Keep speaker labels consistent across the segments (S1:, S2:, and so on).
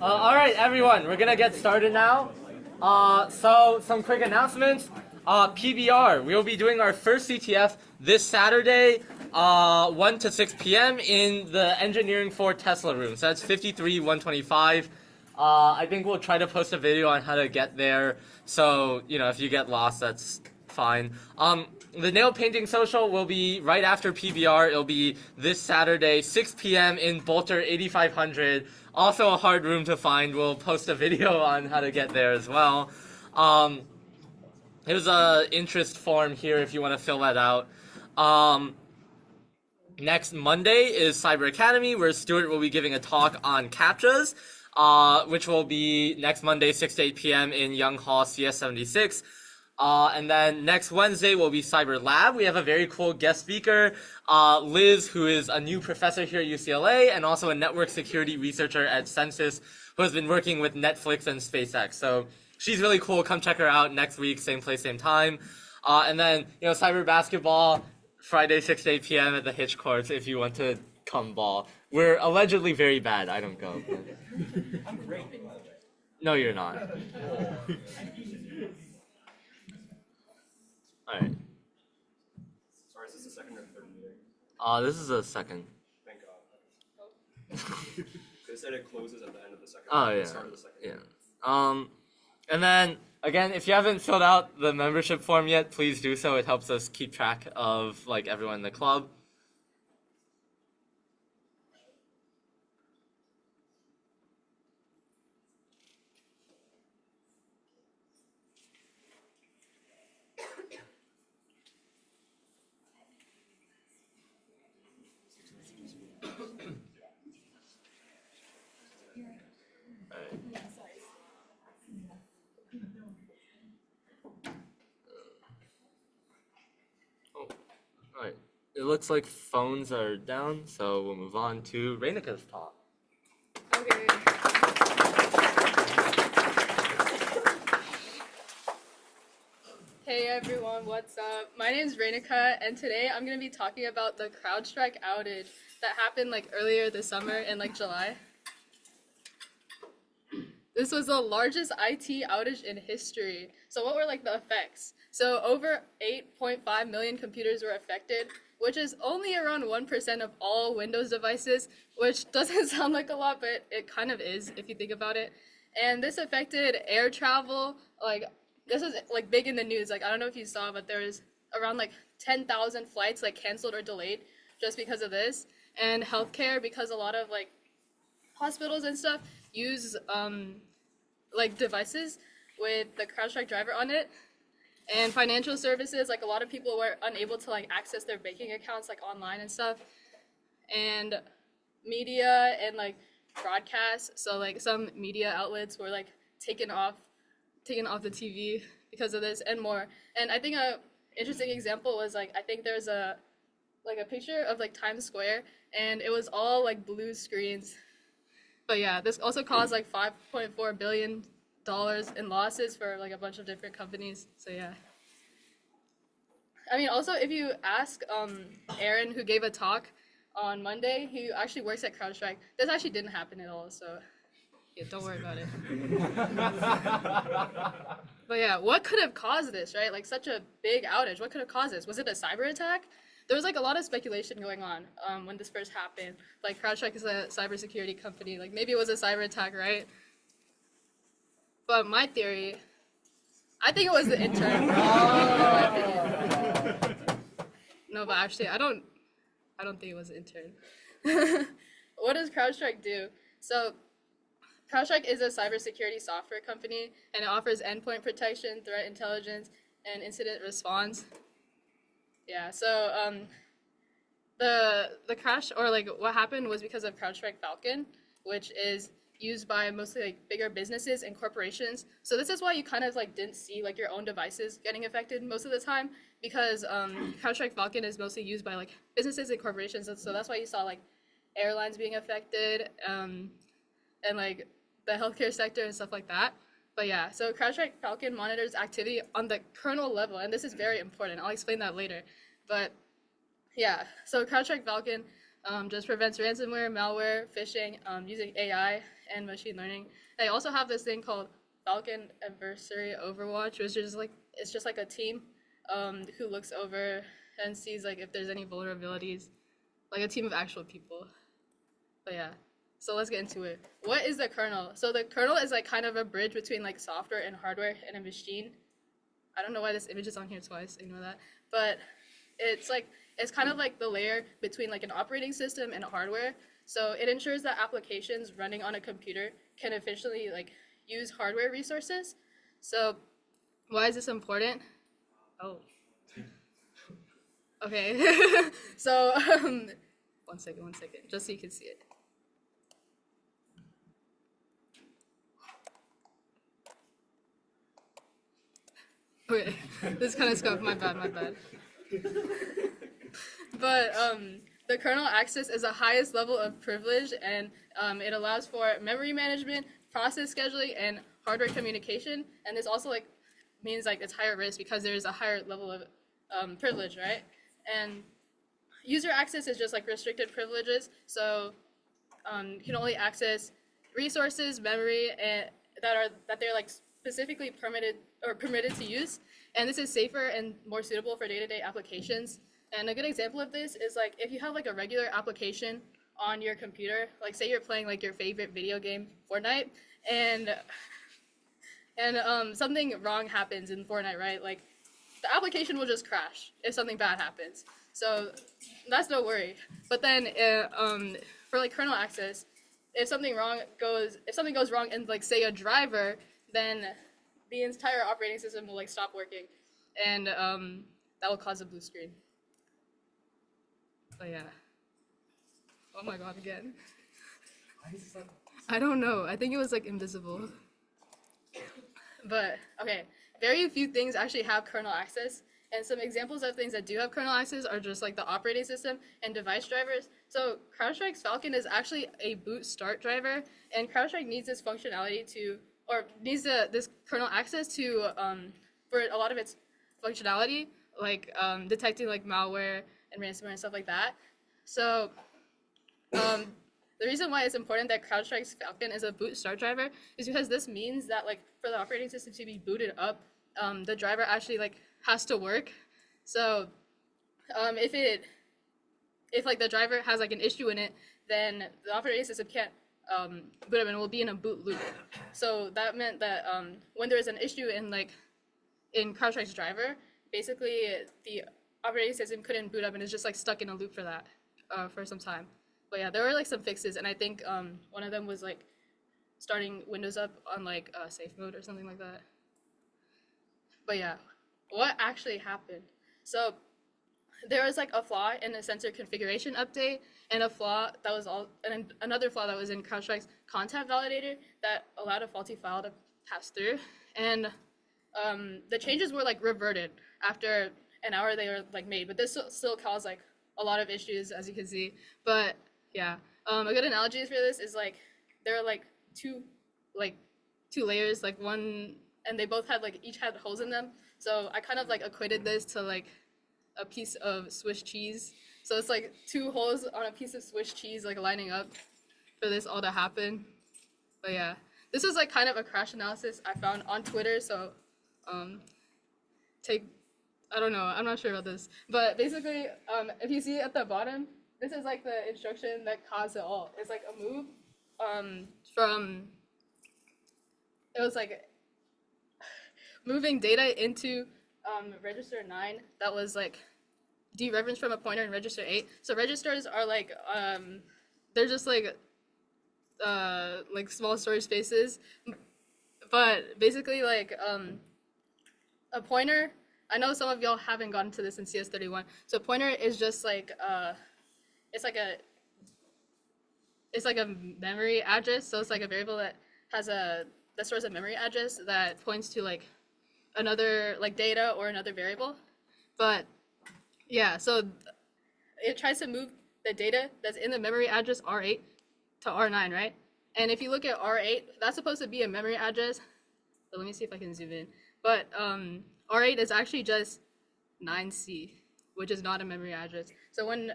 S1: All right, everyone, we're gonna get started now. So some quick announcements. PBR, we will be doing our first CTF this Saturday, 1 to 6 p.m. in the Engineering for Tesla room. So that's 53-125. I think we'll try to post a video on how to get there. So, if you get lost, that's fine. The nail painting social will be right after PBR. It'll be this Saturday, 6 p.m. in Bolter 8500. Also a hard room to find. We'll post a video on how to get there as well. There's a interest form here if you want to fill that out. Next Monday is Cyber Academy, where Stuart will be giving a talk on CAPTCHAs, which will be next Monday, 6 to 8 p.m. in Young Hall CS76. And then next Wednesday will be Cyber Lab. We have a very cool guest speaker, Liz, who is a new professor here at UCLA and also a network security researcher at Census, who has been working with Netflix and SpaceX. So she's really cool. Come check her out next week, same place, same time. And then, Cyber Basketball, Friday, 6 to 8 p.m. at the Hitch Courts if you want to come ball. We're allegedly very bad. I don't go.
S2: I'm great.
S1: No, you're not. All right.
S2: Sorry, is this the second or third meeting?
S1: This is a second.
S2: Thank God. They said it closes at the end of the second.
S1: Oh, yeah.
S2: Start of the second.
S1: Yeah. And then, again, if you haven't filled out the membership form yet, please do so. It helps us keep track of, everyone in the club. Alright, it looks like phones are down, so we'll move on to Reinika's talk.
S3: Okay. Hey everyone, what's up? My name's Reinika, and today I'm going to be talking about the CrowdStrike outage that happened earlier this summer in July. This was the largest IT outage in history. So what were the effects? So over 8.5 million computers were affected, which is only around 1% of all Windows devices, which doesn't sound like a lot, but it kind of is if you think about it. And this affected air travel. This was big in the news. I don't know if you saw, but there was around 10,000 flights canceled or delayed just because of this. And healthcare, because a lot of hospitals and stuff use devices with the CrowdStrike driver on it. And financial services, a lot of people were unable to access their banking accounts online and stuff. And media and broadcasts, so some media outlets were taken off the TV because of this and more. And I think a interesting example was I think there's a picture of Times Square, and it was all blue screens. But yeah, this also caused $5.4 billion in losses for a bunch of different companies. So yeah. I mean, also if you ask Aaron, who gave a talk on Monday, he actually works at CrowdStrike. This actually didn't happen at all, so yeah, don't worry about it. But yeah, what could have caused this, right? Such a big outage. What could have caused this? Was it a cyber attack? There was a lot of speculation going on when this first happened. CrowdStrike is a cybersecurity company. Maybe it was a cyber attack, right? But my theory, I think it was the intern. In my opinion. No, but actually, I don't think it was the intern. What does CrowdStrike do? So, CrowdStrike is a cybersecurity software company, and it offers endpoint protection, threat intelligence, and incident response. Yeah, so the crash, or what happened, was because of CrowdStrike Falcon, which is used by mostly bigger businesses and corporations. So this is why you kind of didn't see your own devices getting affected most of the time, because CrowdStrike Falcon is mostly used by businesses and corporations. So that's why you saw airlines being affected and the healthcare sector and stuff like that. But yeah, so CrowdStrike Falcon monitors activity on the kernel level, and this is very important. I'll explain that later. But yeah, so CrowdStrike Falcon just prevents ransomware, malware, phishing, using AI and machine learning. They also have this thing called Falcon Adversary Overwatch, which is like it's just like a team who looks over and sees like if there's any vulnerabilities, like a team of actual people. But yeah, so let's get into it. What is the kernel? So the kernel is like kind of a bridge between like software and hardware in a machine. I don't know why this image is on here twice, ignore that. But it's kind of like the layer between like an operating system and hardware. So it ensures that applications running on a computer can efficiently like use hardware resources. So why is this important? Oh. Okay. So one second, just so you can see it. Okay, this kind of scuffed. My bad. But the kernel access is the highest level of privilege, and it allows for memory management, process scheduling, and hardware communication. And this also like means like it's higher risk because there's a higher level of privilege, right? And user access is just like restricted privileges, so you can only access resources, memory, and that they're like specifically permitted to use, and this is safer and more suitable for day-to-day applications. And a good example of this is like if you have like a regular application on your computer, like say you're playing like your favorite video game, Fortnite, and something wrong happens in Fortnite, right? Like the application will just crash if something bad happens. So that's no worry. But then for like kernel access, if something goes wrong in like say a driver, then the entire operating system will like stop working, and that will cause a blue screen. But yeah. Oh my god, again. I don't know. I think it was like invisible. But okay, very few things actually have kernel access, and some examples of things that do have kernel access are just like the operating system and device drivers. So CrowdStrike's Falcon is actually a boot start driver, and CrowdStrike needs this functionality needs this kernel access to for a lot of its functionality, like detecting like malware and ransomware and stuff like that. So the reason why it's important that CrowdStrike's Falcon is a boot start driver is because this means that like for the operating system to be booted up, the driver actually like has to work. So if like the driver has like an issue in it, then the operating system can't boot up and will be in a boot loop. So that meant that when there is an issue in CrowdStrike's driver, basically the operating system couldn't boot up and is just like stuck in a loop for that for some time. But yeah, there were like some fixes, and I think one of them was like starting Windows up on like safe mode or something like that. But yeah, what actually happened? So there was like a flaw in the sensor configuration update, and another flaw that was in CrowdStrike's content validator that allowed a faulty file to pass through. And the changes were like reverted after an hour they were like made, but this still caused like a lot of issues, as you can see. But yeah, a good analogy for this is like there are like two layers, like one, and they both had like each had holes in them. So I kind of like equated this to like a piece of Swiss cheese. So it's like two holes on a piece of Swiss cheese like lining up for this all to happen. But yeah, this was like kind of a crash analysis I found on Twitter. So I don't know, I'm not sure about this, but basically if you see at the bottom, this is like the instruction that caused it all. It's like a move from, it was like moving data into register 9 that was like dereferenced from a pointer in register 8. So registers are like they're just like small storage spaces, but basically like a pointer, I know some of y'all haven't gotten to this in CS31. So pointer is just like it's like a memory address. So it's like a variable that stores a memory address that points to like another like data or another variable. But yeah, so it tries to move the data that's in the memory address R8 to R9, right? And if you look at R8, that's supposed to be a memory address. So let me see if I can zoom in. But R8 is actually just 9C, which is not a memory address. So when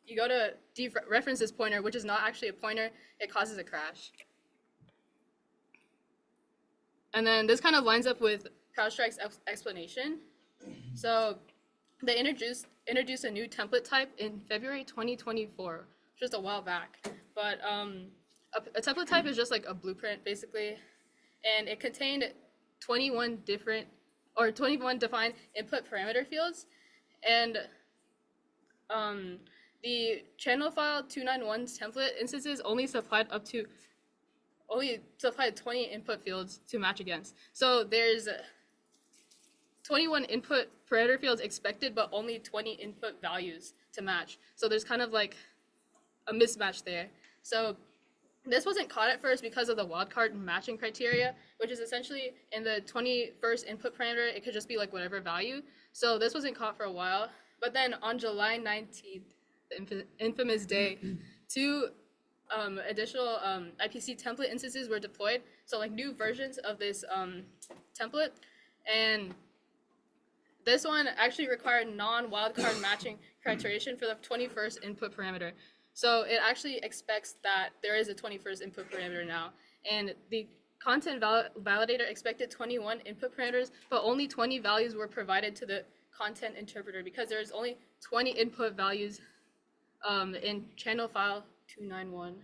S3: you go to dereference this pointer, which is not actually a pointer, it causes a crash. And then this kind of lines up with CrowdStrike's explanation. So they introduced a new template type in February 2024, just a while back. But a template type is just like a blueprint, basically, and it contained 21 defined input parameter fields, and the channel file 291's template instances only supplied 20 input fields to match against. So there's 21 input parameter fields expected, but only 20 input values to match. So there's kind of like a mismatch there. So this wasn't caught at first because of the wildcard matching criteria, which is essentially in the 21st input parameter, it could just be like whatever value. So this wasn't caught for a while. But then on July 19th, the infamous day, 2 additional IPC template instances were deployed. So like new versions of this template. And this one actually required non-wildcard matching criteria for the 21st input parameter. So it actually expects that there is a 21st input parameter now. And the content validator expected 21 input parameters, but only 20 values were provided to the content interpreter because there's only 20 input values in channel file 291.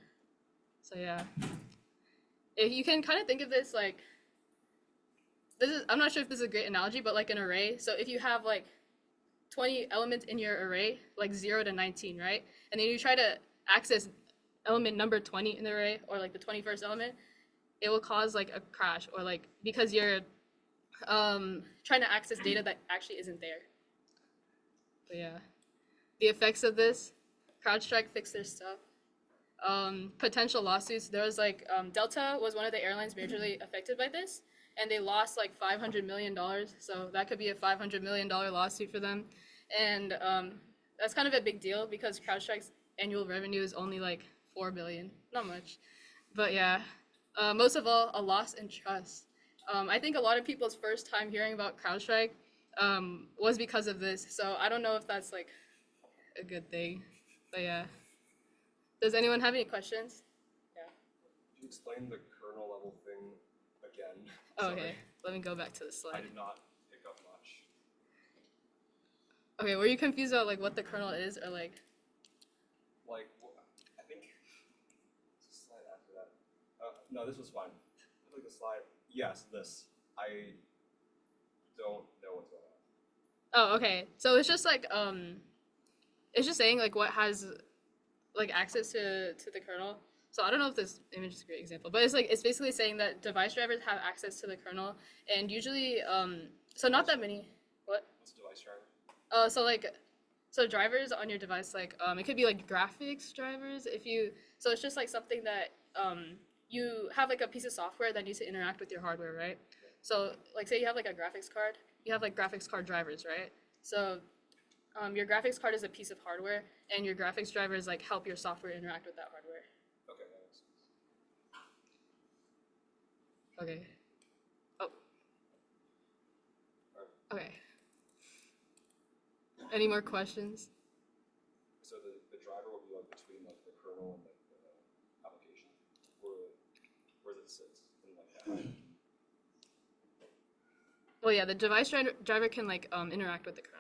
S3: So yeah, if you can kind of think of this like, I'm not sure if this is a great analogy, but like an array. So if you have like 20 elements in your array, like 0 to 19, right? And then you try to access element number 20 in the array, or like the 21st element, it will cause like a crash, or like because you're trying to access data that actually isn't there. But yeah, the effects of this, CrowdStrike fixed their stuff. Potential lawsuits, there was like, Delta was one of the airlines majorly affected by this, and they lost like $500 million, so that could be a $500 million lawsuit for them. And that's kind of a big deal because CrowdStrike's annual revenue is only like $4 billion, not much. But yeah, most of all, a loss in trust. I think a lot of people's first time hearing about CrowdStrike was because of this, so I don't know if that's like a good thing, but yeah. Does anyone have any questions? Yeah.
S2: Could you explain the kernel level thing again?
S3: Oh, okay, let me go back to the slide.
S2: I did not pick up much.
S3: Okay, were you confused about like what the kernel is, or like?
S2: Like, I think it's a slide after that. No, this was fine. Like the slide. Yes, this. I don't know what's going on.
S3: Oh, okay. So it's just like it's just saying like what has like access to the kernel. So I don't know if this image is a great example, but it's basically saying that device drivers have access to the kernel, and usually so not that many. What?
S2: What's a device driver?
S3: So drivers on your device, like it could be like graphics drivers. So it's just like something that you have like a piece of software that needs to interact with your hardware, right? So like say you have like a graphics card, you have like graphics card drivers, right? So your graphics card is a piece of hardware, and your graphics drivers like help your software interact with that hardware.
S2: Okay, that makes sense.
S3: Okay. Oh. Okay. Any more questions?
S2: So the driver will be like between like the kernel and like the application, or where does it sit in like that?
S3: Well, yeah, the device driver can like interact with the kernel.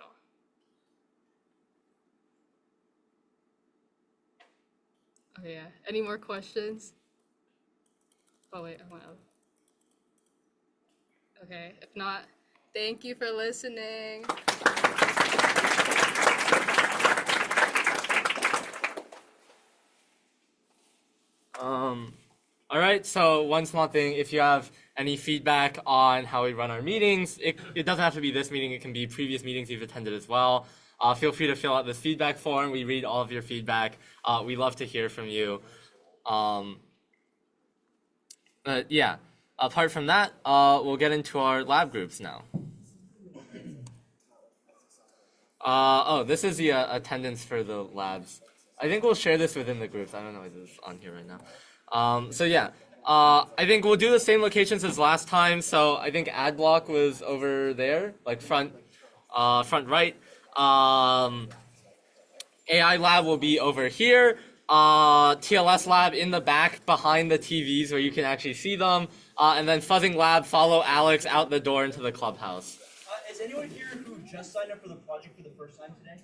S3: Okay, yeah. Any more questions? Oh wait, I want to. Okay, if not, thank you for listening.
S1: All right, so one small thing, if you have any feedback on how we run our meetings, it doesn't have to be this meeting, it can be previous meetings you've attended as well. Feel free to fill out this feedback form. We read all of your feedback. We love to hear from you. But yeah, apart from that, we'll get into our lab groups now. This is the attendance for the labs. I think we'll share this within the groups. I don't know if it's on here right now. So yeah, I think we'll do the same locations as last time. So I think ad block was over there, like front right. AI lab will be over here. TLS lab in the back behind the TVs where you can actually see them. And then fuzzing lab, follow Alex out the door into the clubhouse.
S4: Is anyone here who just signed up for the project for the first time today?